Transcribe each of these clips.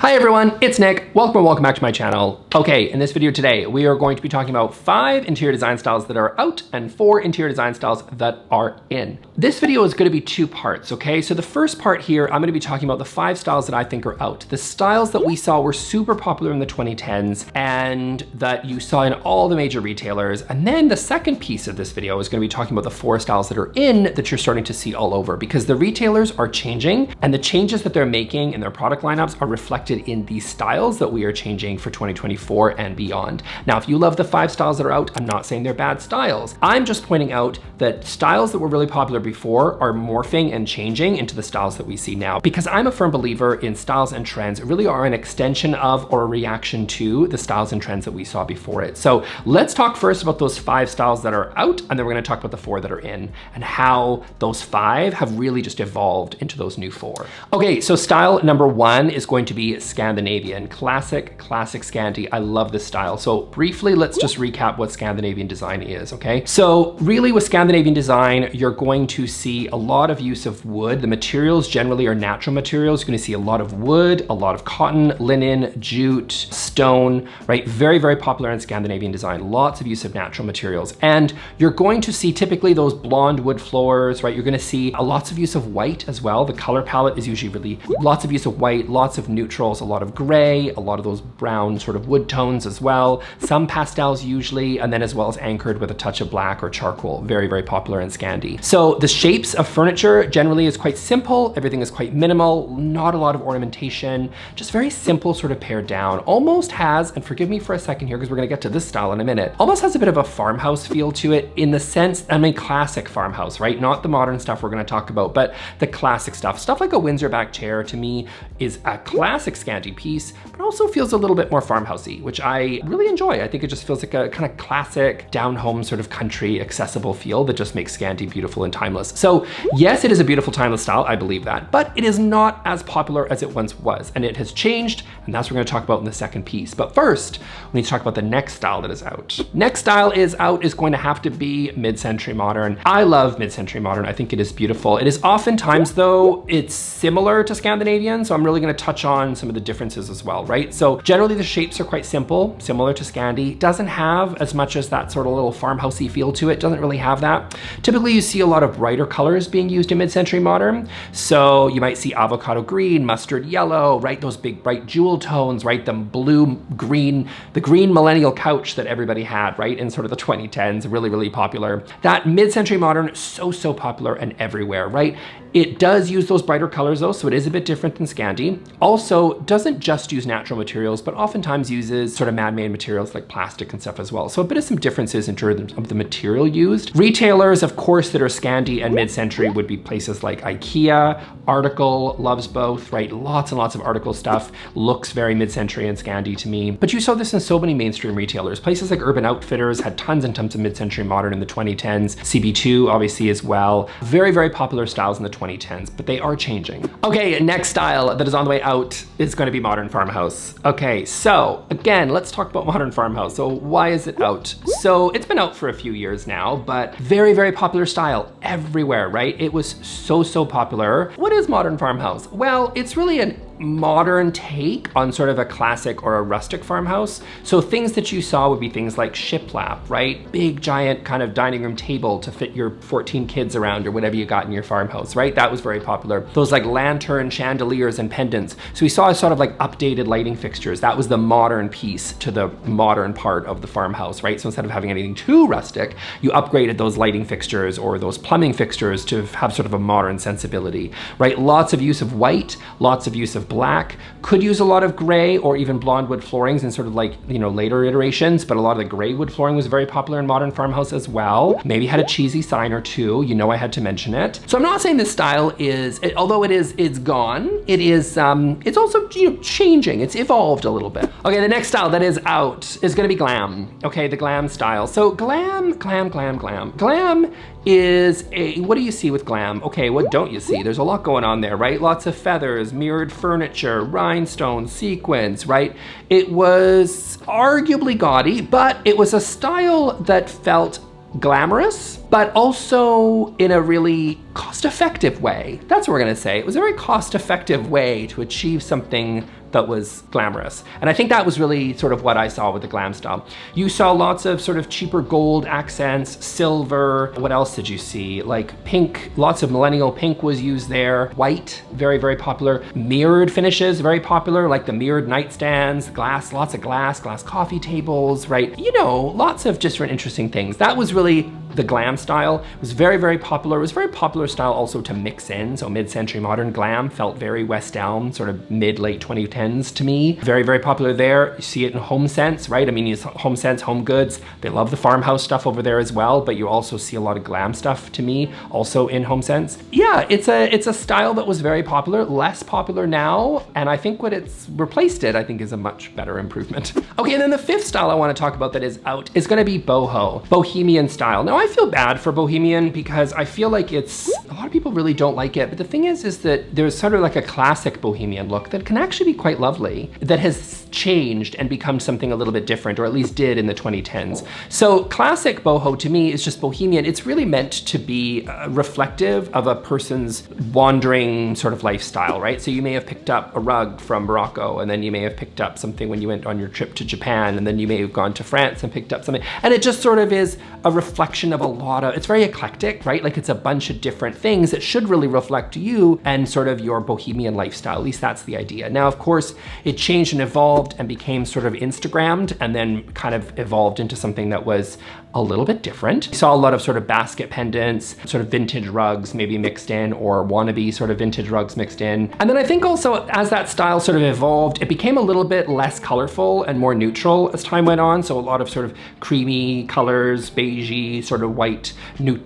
Hi everyone, it's Nick. Welcome back to my channel. Okay, in this video today, we are going to be talking about 5 interior design styles that are out and 4 interior design styles that are in. This video is going to be 2 parts, okay? So the first part here, I'm going to be talking about the 5 styles that I think are out. The styles that we saw were super popular in the 2010s and that you saw in all the major retailers. And then the second piece of this video is going to be talking about the 4 styles that are in that you're starting to see all over, because the retailers are changing and the changes that they're making in their product lineups are reflected in these styles that we are changing for 2024 and beyond. Now, if you love the 5 styles that are out, I'm not saying they're bad styles. I'm just pointing out that styles that were really popular before are morphing and changing into the styles that we see now, because I'm a firm believer in styles and trends really are an extension of or a reaction to the styles and trends that we saw before it. So let's talk first about those 5 styles that are out, and then we're going to talk about the 4 that are in and how those 5 have really just evolved into those new 4. Okay, so style number 1 is going to be Scandinavian. Classic Scandi. I love this style. So briefly, let's just recap what Scandinavian design is, okay? So really with Scandinavian design, you're going to see a lot of use of wood. The materials generally are natural materials. You're going to see a lot of wood, a lot of cotton, linen, jute, stone, right? Very popular in Scandinavian design. Lots of use of natural materials. And you're going to see typically those blonde wood floors, right? You're going to see lots of use of white as well. The color palette is usually really lots of use of white, lots of neutrals, a lot of gray, a lot of those brown sort of wood tones as well, some pastels usually, and then as well as anchored with a touch of black or charcoal. Very popular in Scandi. So the shapes of furniture generally is quite simple. Everything is quite minimal, not a lot of ornamentation, just very simple sort of pared down. Almost has, and forgive me for a second here because we're gonna get to this style in a minute, almost has a bit of a farmhouse feel to it in the sense, I mean classic farmhouse, right? Not the modern stuff we're gonna talk about, but the classic stuff. Stuff like a Windsor back chair to me is a classic Scandi piece, but also feels a little bit more farmhousey, which I really enjoy. I think it just feels like a kind of classic down home sort of country accessible feel that just makes Scandi beautiful and timeless. So yes, it is a beautiful timeless style, I believe that, but it is not as popular as it once was, and it has changed, and that's what we're gonna talk about in the second piece. But first, we need to talk about the next style that is out. Next style is out is going to have to be mid-century modern. I love mid-century modern. I think it is beautiful. It is oftentimes though, it's similar to Scandinavian, so I'm really gonna touch on some of the differences as well, right? So generally the shapes are quite simple, similar to Scandi. Doesn't have as much as that sort of little farmhousey feel to it, doesn't really have that. Typically you see a lot of brighter colors being used in mid-century modern. So you might see avocado green, mustard yellow, right? Those big bright jewel tones, right? The blue, green, the green millennial couch that everybody had, right? In sort of the 2010s, really popular. That mid-century modern, so popular and everywhere, right? It does use those brighter colors though, so it is a bit different than Scandi. Also, doesn't just use natural materials, but oftentimes uses sort of man-made materials like plastic and stuff as well. So a bit of some differences in terms of the material used. Retailers, of course, that are Scandi and mid-century would be places like IKEA, Article, loves both, right? Lots and lots of Article stuff. Looks very mid-century and Scandi to me. But you saw this in so many mainstream retailers. Places like Urban Outfitters had tons and tons of mid-century modern in the 2010s. CB2 obviously as well. Very popular styles in the 2010s, but they are changing. Okay, next style that is on the way out is going to be modern farmhouse. Okay, so again, let's talk about modern farmhouse. So why is it out? So it's been out for a few years now, but very popular style everywhere, right? It was so popular. What is modern farmhouse? Well, it's really an modern take on sort of a classic or a rustic farmhouse. So things that you saw would be things like shiplap, right? Big giant kind of dining room table to fit your 14 kids around or whatever you got in your farmhouse, right? That was very popular. Those like lantern chandeliers and pendants. So we saw a sort of like updated lighting fixtures. That was the modern piece to the modern part of the farmhouse, right? So instead of having anything too rustic, you upgraded those lighting fixtures or those plumbing fixtures to have sort of a modern sensibility, right? Lots of use of white, lots of use of black, could use a lot of gray or even blonde wood floorings in sort of like, you know, later iterations, but a lot of the gray wood flooring was very popular in modern farmhouse as well. Maybe had a cheesy sign or two, you know I had to mention it. So I'm not saying this style is, although it's gone, it is, it's also, you know, changing, it's evolved a little bit. Okay, the next style that is out is gonna be glam. Okay, the glam style. So glam is a, what do you see with glam? Okay, what don't you see? There's a lot going on there, right? Lots of feathers, mirrored furniture, rhinestones, sequins, right? It was arguably gaudy, but it was a style that felt glamorous, but also in a really cost-effective way. That's what we're gonna say. It was a very cost-effective way to achieve something that was glamorous. And I think that was really sort of what I saw with the glam style. You saw lots of sort of cheaper gold accents, silver. What else did you see? Like pink, lots of millennial pink was used there. White, very, very popular. Mirrored finishes, very popular, like the mirrored nightstands, glass, lots of glass coffee tables, right? You know, lots of different interesting things. That was really the glam style. It was very, very popular. It was a very popular style also to mix in. So mid-century modern glam felt very West Elm, sort of mid-late 2010s to me. Very, very popular there. You see it in Home Sense, right? I mean, it's Home Sense, Home Goods. They love the Farmhouse stuff over there as well, but you also see a lot of glam stuff to me also in Home Sense. Yeah, it's a style that was very popular, less popular now, and I think what it's replaced it, I think, is a much better improvement. Okay, and then the fifth style I want to talk about that is out is going to be boho, bohemian style. Now, I feel bad for bohemian because I feel like a lot of people really don't like it, but the thing is that there's sort of like a classic bohemian look that can actually be quite lovely, that has changed and become something a little bit different, or at least did in the 2010s. So classic boho to me is just bohemian. It's really meant to be reflective of a person's wandering sort of lifestyle, right? So you may have picked up a rug from Morocco, and then you may have picked up something when you went on your trip to Japan, and then you may have gone to France and picked up something. And it just sort of is a reflection of a lot of, it's very eclectic, right? Like it's a bunch of different things that should really reflect you and sort of your bohemian lifestyle. At least that's the idea. Now, of course, it changed and evolved and became sort of Instagrammed, and then kind of evolved into something that was a little bit different. You saw a lot of sort of basket pendants, sort of vintage rugs maybe mixed in, or wannabe sort of vintage rugs mixed in. And then I think also as that style sort of evolved, it became a little bit less colorful and more neutral as time went on. So a lot of sort of creamy colors, beigey, sort of white,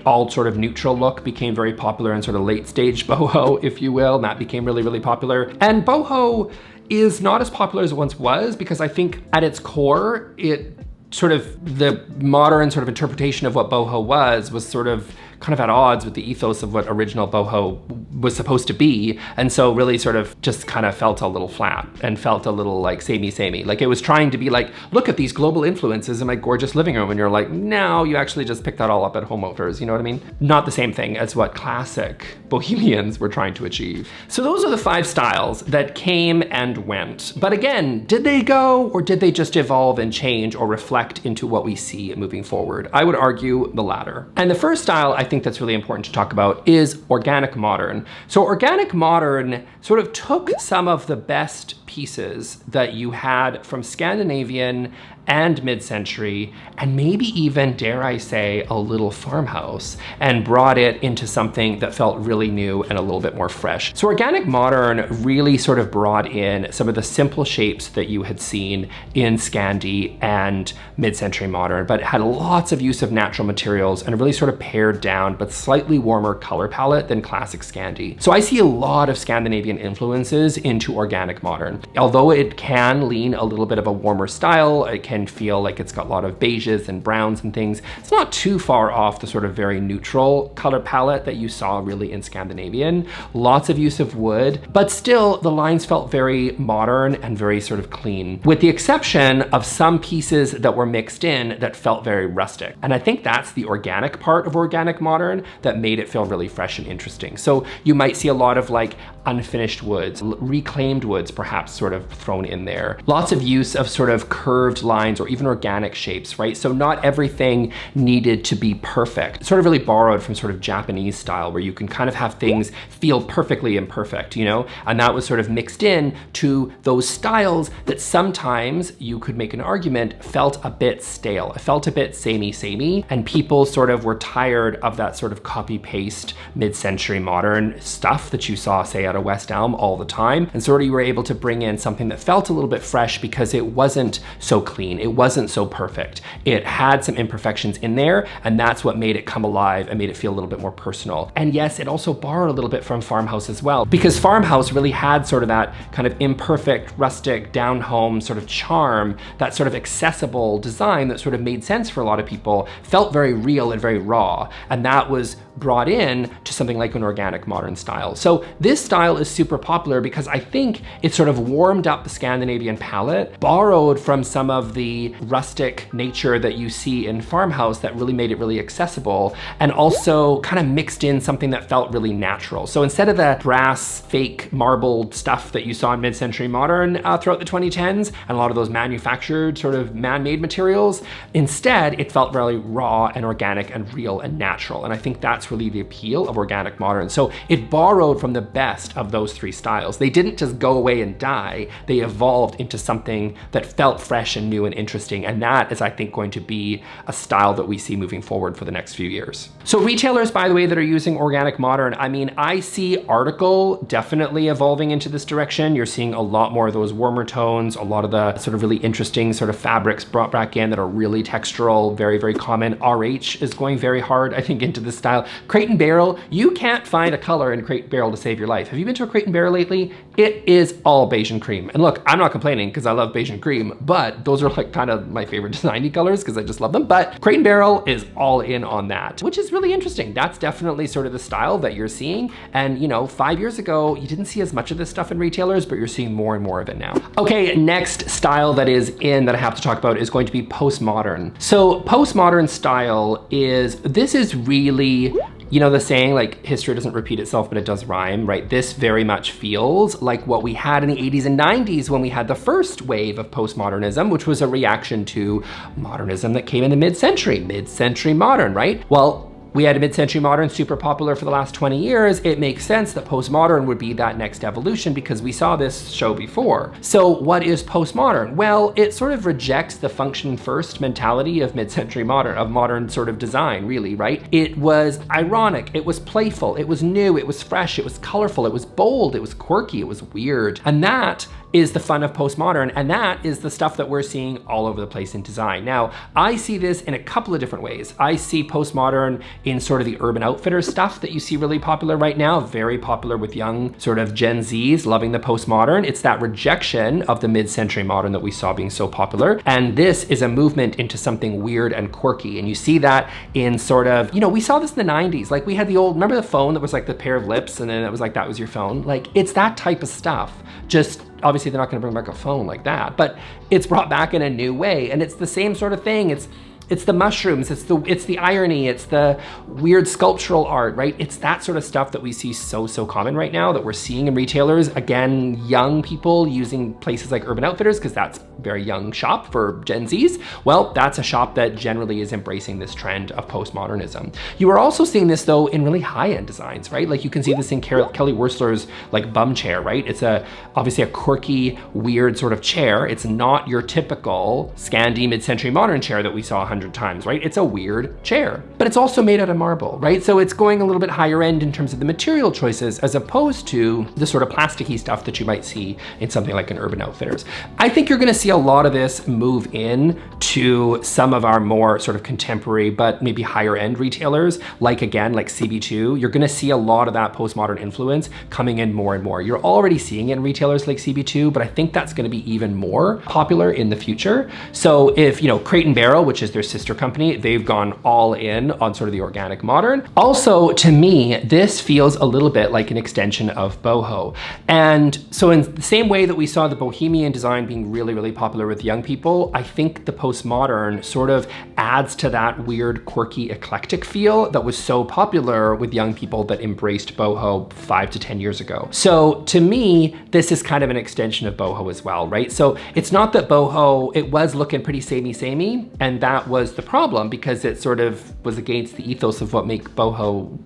all sort of neutral look became very popular in sort of late stage boho, if you will. And that became really, really popular. And boho is not as popular as it once was, because I think at its core, the modern sort of interpretation of what boho was sort of kind of at odds with the ethos of what original boho was supposed to be. And so really sort of just kind of felt a little flat and felt a little like samey. Like it was trying to be like, look at these global influences in my gorgeous living room. And you're like, no, you actually just picked that all up at Home Outfitters. You know what I mean? Not the same thing as what classic bohemians were trying to achieve. So those are the 5 styles that came and went. But again, did they go, or did they just evolve and change or reflect into what we see moving forward? I would argue the latter. And the first style I think that's really important to talk about is organic modern. So organic modern sort of took some of the best pieces that you had from Scandinavian and mid-century, and maybe even, dare I say, a little farmhouse, and brought it into something that felt really new and a little bit more fresh. So organic modern really sort of brought in some of the simple shapes that you had seen in Scandi and mid-century modern, but had lots of use of natural materials and a really sort of pared down but slightly warmer color palette than classic Scandi. So I see a lot of Scandinavian influences into organic modern. Although it can lean a little bit of a warmer style, it can feel like it's got a lot of beiges and browns and things. It's not too far off the sort of very neutral color palette that you saw really in Scandinavian. Lots of use of wood, but still the lines felt very modern and very sort of clean, with the exception of some pieces that were mixed in that felt very rustic. And I think that's the organic part of organic modern that made it feel really fresh and interesting. So you might see a lot of like unfinished woods, reclaimed woods perhaps sort of thrown in there. Lots of use of sort of curved lines or even organic shapes, right? So not everything needed to be perfect. Sort of really borrowed from sort of Japanese style, where you can kind of have things feel perfectly imperfect, you know? And that was sort of mixed in to those styles that sometimes you could make an argument felt a bit stale. It felt a bit samey, and people sort of were tired of that sort of copy paste mid-century modern stuff that you saw, say, out of West Elm all the time. And sort of you were able to bring in something that felt a little bit fresh because it wasn't so clean. It wasn't so perfect. It had some imperfections in there, and that's what made it come alive and made it feel a little bit more personal. And yes, it also borrowed a little bit from Farmhouse as well, because Farmhouse really had sort of that kind of imperfect, rustic, down-home sort of charm, that sort of accessible design that sort of made sense for a lot of people, felt very real and very raw. And that was brought in to something like an organic modern style. So this style is super popular because I think it sort of warmed up the Scandinavian palette, borrowed from some of the rustic nature that you see in Farmhouse that really made it really accessible, and also kind of mixed in something that felt really natural. So instead of the brass, fake, marbled stuff that you saw in mid-century modern throughout the 2010s, and a lot of those manufactured sort of man-made materials, instead it felt very raw and organic and real and natural. And I think that's really the appeal of organic modern. So it borrowed from the best of those three styles. They didn't just go away and die, they evolved into something that felt fresh and new and interesting. And that is, I think, going to be a style that we see moving forward for the next few years. So retailers, by the way, that are using organic modern, I mean, I see Article definitely evolving into this direction. You're seeing a lot more of those warmer tones, a lot of the sort of really interesting sort of fabrics brought back in that are really textural, very, very common. RH is going very hard, I think, into this style. Crate and Barrel, you can't find a color in Crate and Barrel to save your life. Have you been to a Crate and Barrel lately? It is all beige and cream. And look, I'm not complaining because I love beige and cream, but those are like kind of my favorite designy colors because I just love them. But Crate and Barrel is all in on that, which is really interesting. That's definitely sort of the style that you're seeing. And you know, 5 years ago, you didn't see as much of this stuff in retailers, but you're seeing more and more of it now. Okay, next style that is in that I have to talk about is going to be postmodern. So postmodern style this is really, you know the saying, like, history doesn't repeat itself, but it does rhyme, right? This very much feels like what we had in the 80s and 90s when we had the first wave of postmodernism, which was a reaction to modernism that came in the mid-century modern, right? Well, we had a mid-century modern super popular for the last 20 years. It makes sense that postmodern would be that next evolution because we saw this show before. So what is postmodern? Well, it sort of rejects the function first mentality of mid-century modern, of modern sort of design, really, right? It was ironic, it was playful, it was new, it was fresh, it was colorful, it was bold, it was quirky, it was weird. And that is the fun of postmodern, and that is the stuff that we're seeing all over the place in design. Now, I see this in a couple of different ways. I see postmodern in sort of the Urban Outfitters stuff that you see really popular right now, very popular with young sort of Gen Zs loving the postmodern. It's that rejection of the mid-century modern that we saw being so popular. And this is a movement into something weird and quirky. And you see that in sort of, you know, we saw this in the 90s. Like we had the old, remember the phone that was like the pair of lips and then it was like, that was your phone? Like it's that type of stuff. Just obviously they're not gonna bring back a phone like that, but it's brought back in a new way. And it's the same sort of thing. It's the mushrooms, it's the irony, it's the weird sculptural art, right? It's that sort of stuff that we see so common right now that we're seeing in retailers. Again, young people using places like Urban Outfitters because that's a very young shop for Gen Zs. Well, that's a shop that generally is embracing this trend of postmodernism. You are also seeing this though in really high-end designs, right? Like you can see this in Kelly Wearstler's like bum chair, right? It's obviously a quirky, weird sort of chair. It's not your typical Scandi mid-century modern chair that we saw 100 times, right? It's a weird chair, but it's also made out of marble, right? So it's going a little bit higher end in terms of the material choices as opposed to the sort of plasticky stuff that you might see in something like an Urban Outfitters. I think you're gonna see a lot of this move in to some of our more sort of contemporary, but maybe higher end retailers, like again, like CB2. You're gonna see a lot of that postmodern influence coming in more and more. You're already seeing it in retailers like CB2, but I think that's gonna be even more popular in the future. So if, you know, Crate and Barrel, which is their sister company, they've gone all in on sort of the organic modern. Also, to me, this feels a little bit like an extension of boho. And so in the same way that we saw the bohemian design being really popular with young people, I think the postmodern sort of adds to that weird, quirky, eclectic feel that was so popular with young people that embraced boho 5 to 10 years ago. So to me, this is kind of an extension of boho as well, right? So it's not that boho, it was looking pretty samey, and that was the problem because it sort of was against the ethos of what make boho.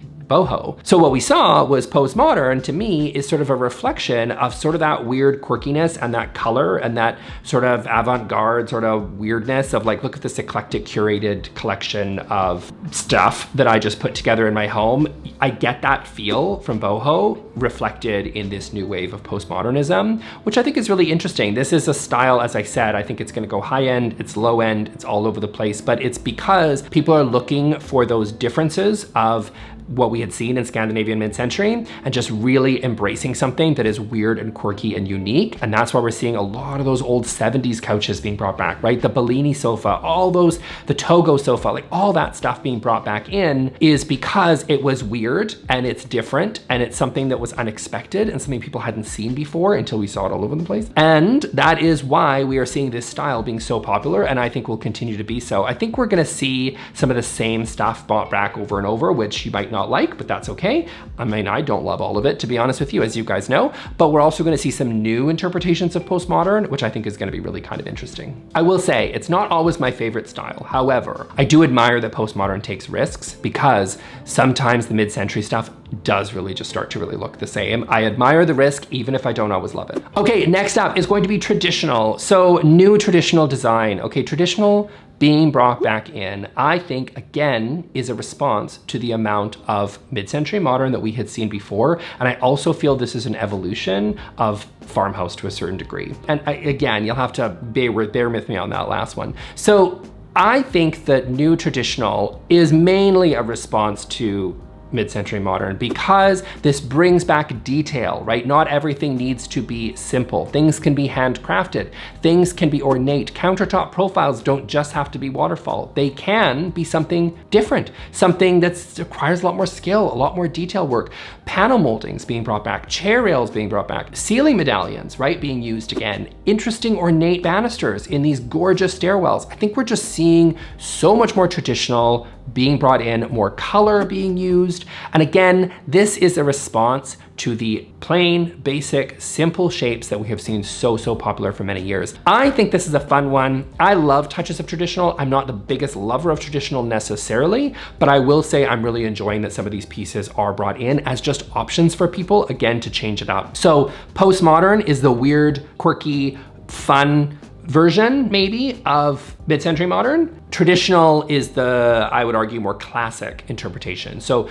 So what we saw was postmodern, to me, is sort of a reflection of sort of that weird quirkiness and that color and that sort of avant-garde sort of weirdness of like, look at this eclectic curated collection of stuff that I just put together in my home. I get that feel from boho reflected in this new wave of postmodernism, which I think is really interesting. This is a style, as I said, I think it's gonna go high end, it's low end, it's all over the place, but it's because people are looking for those differences of what we had seen in Scandinavian mid-century and just really embracing something that is weird and quirky and unique. And that's why we're seeing a lot of those old 70s couches being brought back, right? The Bellini sofa, all those, the Togo sofa, like all that stuff being brought back in is because it was weird and it's different and it's something that was unexpected and something people hadn't seen before until we saw it all over the place. And that is why we are seeing this style being so popular, and I think will continue to be so. I think we're gonna see some of the same stuff brought back over and over, which you might not like, but that's okay. I mean, I don't love all of it, to be honest with you, as you guys know, but we're also gonna see some new interpretations of postmodern, which I think is gonna be really kind of interesting. I will say, it's not always my favorite style. However, I do admire that postmodern takes risks because sometimes the mid-century stuff does really just start to really look the same. I admire the risk, even if I don't always love it. Okay, next up is going to be traditional. So new traditional design. Okay, traditional being brought back in, I think, again, is a response to the amount of mid-century modern that we had seen before. And I also feel this is an evolution of Farmhouse to a certain degree. And again, you'll have to bear with me on that last one. So I think that new traditional is mainly a response to mid-century modern because this brings back detail, right? Not everything needs to be simple. Things can be handcrafted. Things can be ornate. Countertop profiles don't just have to be waterfall. They can be something different, something that requires a lot more skill, a lot more detail work. Panel moldings being brought back, chair rails being brought back, ceiling medallions, right, being used again, interesting ornate banisters in these gorgeous stairwells. I think we're just seeing so much more traditional being brought in, more color being used. And again, this is a response to the plain, basic, simple shapes that we have seen so popular for many years. I think this is a fun one. I love touches of traditional. I'm not the biggest lover of traditional necessarily, but I will say I'm really enjoying that some of these pieces are brought in as just options for people, again, to change it up. So postmodern is the weird, quirky, fun version maybe of mid-century modern. Traditional is the, I would argue, more classic interpretation. So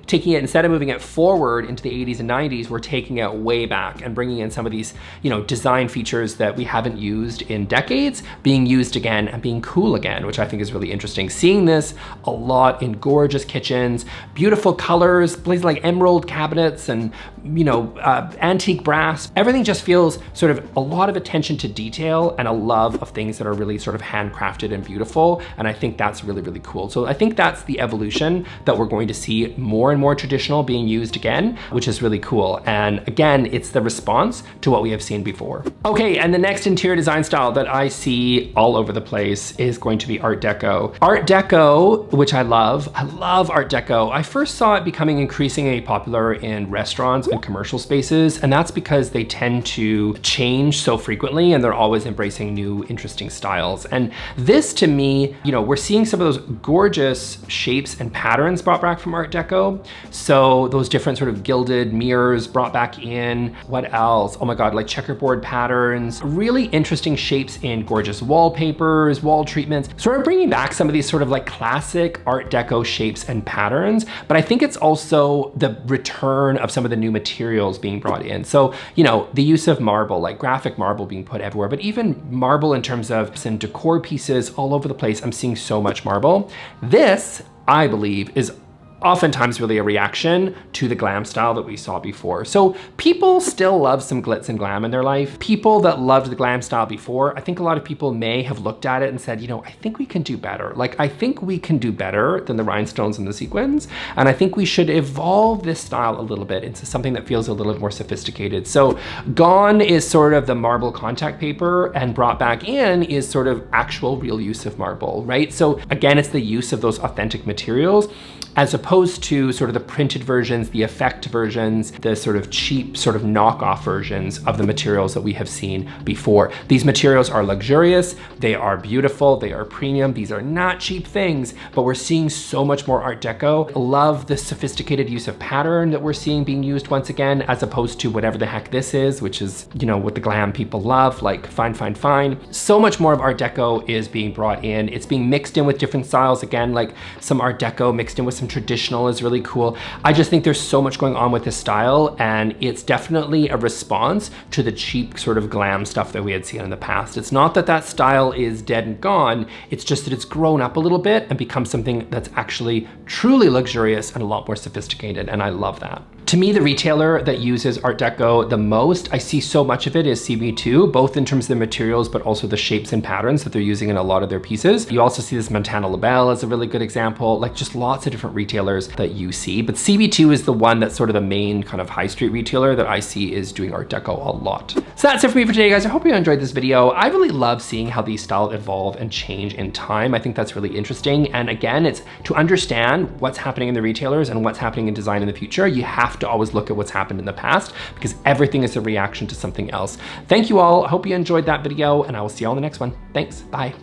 taking it, instead of moving it forward into the 80s and 90s, we're taking it way back and bringing in some of these, design features that we haven't used in decades, being used again and being cool again, which I think is really interesting. Seeing this a lot in gorgeous kitchens, beautiful colors, places like emerald cabinets and, antique brass. Everything just feels sort of a lot of attention to detail and a love of things that are really sort of handcrafted and beautiful. And I think that's really cool. So I think that's the evolution that we're going to see more and more traditional being used again, which is really cool. And again, it's the response to what we have seen before. Okay, and the next interior design style that I see all over the place is going to be Art Deco. Art Deco, which I love Art Deco. I first saw it becoming increasingly popular in restaurants and commercial spaces, and that's because they tend to change so frequently and they're always embracing new interesting styles. And this to me, we're seeing some of those gorgeous shapes and patterns brought back from Art Deco. So those different sort of gilded mirrors brought back in. What else? Oh my God, like checkerboard patterns, really interesting shapes in gorgeous wallpapers, wall treatments, sort of bringing back some of these sort of like classic Art Deco shapes and patterns. But I think it's also the return of some of the new materials being brought in. So, the use of marble, like graphic marble being put everywhere, but even marble in terms of some decor pieces all over the place. I'm seeing so much marble. This, I believe, is oftentimes really a reaction to the glam style that we saw before. So people still love some glitz and glam in their life. People that loved the glam style before, I think a lot of people may have looked at it and said, I think we can do better. Like, I think we can do better than the rhinestones and the sequins. And I think we should evolve this style a little bit into something that feels a little more sophisticated. So gone is sort of the marble contact paper, and brought back in is sort of actual real use of marble, right? So again, it's the use of those authentic materials, as opposed to sort of the printed versions, the effect versions, the sort of cheap sort of knockoff versions of the materials that we have seen before. These materials are luxurious, they are beautiful, they are premium, these are not cheap things, but we're seeing so much more Art Deco. Love the sophisticated use of pattern that we're seeing being used once again, as opposed to whatever the heck this is, which is, what the glam people love, like fine. So much more of Art Deco is being brought in. It's being mixed in with different styles, again, like some Art Deco mixed in with some some traditional is really cool. I just think there's so much going on with this style, and it's definitely a response to the cheap sort of glam stuff that we had seen in the past. It's not that that style is dead and gone, it's just that it's grown up a little bit and become something that's actually truly luxurious and a lot more sophisticated, and I love that. To me, the retailer that uses Art Deco the most, I see so much of it, is CB2, both in terms of the materials, but also the shapes and patterns that they're using in a lot of their pieces. You also see this Montana Labelle as a really good example, like just lots of different retailers that you see. But CB2 is the one that's sort of the main kind of high street retailer that I see is doing Art Deco a lot. So that's it for me for today, guys. I hope you enjoyed this video. I really love seeing how these styles evolve and change in time. I think that's really interesting. And again, it's to understand what's happening in the retailers and what's happening in design in the future, you have to always look at what's happened in the past, because everything is a reaction to something else. Thank you all. I hope you enjoyed that video, and I will see you all in the next one. Thanks. Bye.